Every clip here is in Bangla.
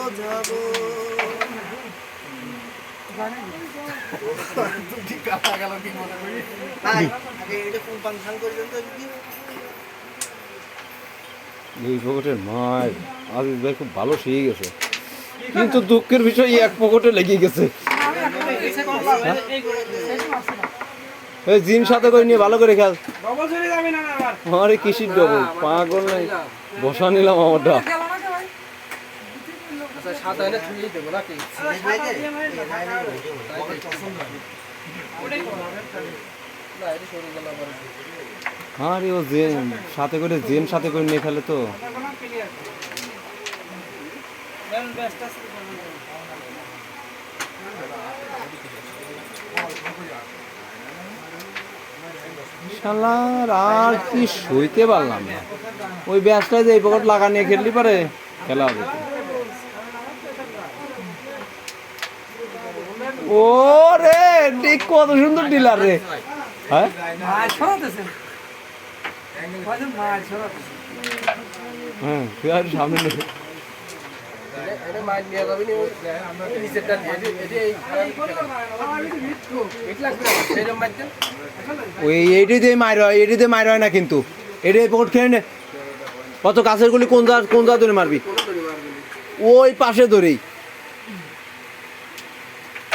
বোঝাবো এই পকেটের মার আজিজ ভাই খুব ভালো শিখে গেছে, কিন্তু দুঃখের বিষয় এক পকেটে লেগে গেছে। এই জিম সাথে করে নিয়ে ভালো করে খেল। আরে কিসির ডবল পাগল নাই, বসা নিলাম আমারটা। আরে ও জেম সাথে করে নিয়ে খেলে তো। শালার আর কি সইতে পারলাম না, ওই ব্যাসটায় যে এই পকেট লাগা নিয়ে খেললি পারে খেলা হবে। ও রে ঠিক কত সুন্দর ডিলার রে। হ্যাঁ হ্যাঁ তুই আর সামনে নেই। ওই এইটিতে মার হয়, এটিতে মার হয় না, কিন্তু এটি পকেট খেয়ে নে। কত কাছের গুলি কোন যা ধরে মারবি, ওই পাশে ধরেই।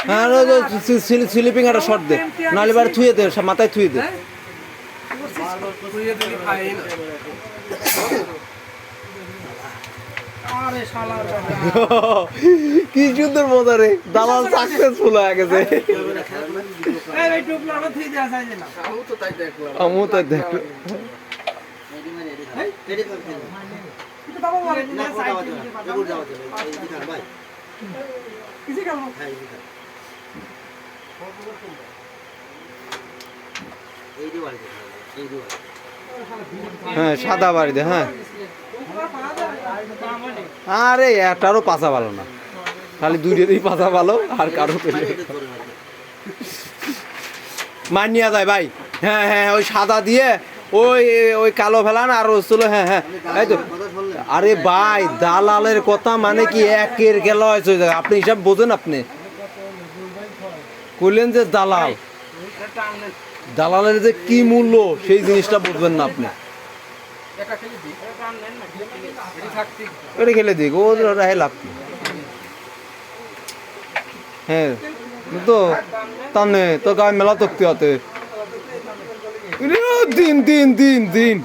হ্যাঁ স্লিপিং একটা শর্ট দে, নাহলে বারে থুয়ে দে, মাথায় থুয়ে দে। কি সুন্দর মজা রে, দালাল সাকসেসফুল হয়ে গেছে। আমিও তো দেখলাম। হ্যাঁ সাদা বাড়িতে, হ্যাঁ আরে একটারও পাছা ভালো না, খালি দুইটারই পাছা ভালো, আর কারো পেলে মার নিয়ে যায় ভাই। হ্যাঁ হ্যাঁ ওই সাদা দিয়ে ওই ওই কালো ফেলান আর ছিল। হ্যাঁ হ্যাঁ এই তো। আরে ভাই দালালের কথা মানে কি একের খেলা হয়েছে, আপনি হিসাব বোঝেন? আপনি কইলেন যে দালালের যে কি মূল্য সেই জিনিসটা বুঝবেন না আপনি। এটা খেলে দিক ও লাভ কি। হ্যাঁ তো তানে তো গায়ে মেলা তক্তি হতে দিন দিন দিন দিন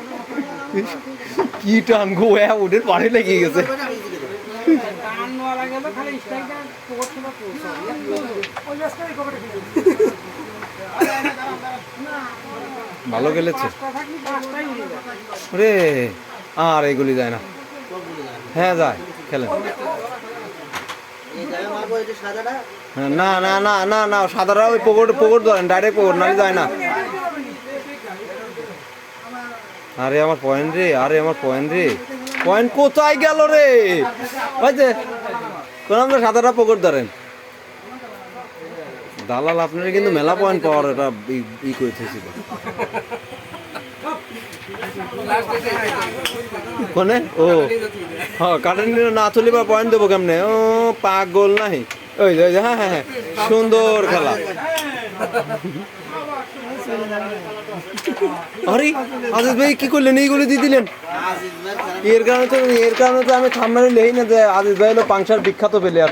কি টান গো, ওদের বাড়ি লেগে গেছে। ভালো খেলেছে রে, আর এগুলি যায় না। হ্যাঁ যায় খেলেন। না না না না না সাদারা ওই পকট ধরেন, ডাইরেক্ট পকট নালে যায় না। আরে আমার পয়েন্ট রে, আরে আমার পয়েন্ট রে, পয়েন্ট কোথায় গেল রে? ওই যে কোন সাদারা পকট ধরেন। দালাল আপনারা কিন্তু মেলা পয়েন্ট পাওয়ার এটা ই করেছিল। কোনে ও হ্যাঁ কাটেন না তুলি বা পয়েন্ট দেবো কেমনে? ও পাগল নাই। ওই হ্যাঁ হ্যাঁ হ্যাঁ সুন্দর খেলা। আরে আজিজ ভাই কি করলেন? এইগুলো দিয়ে দিলেন। এর কারণে তো আমি থামনারে লেই না যে আজিজ ভাই হলো পাংশার বিখ্যাত প্লেয়ার।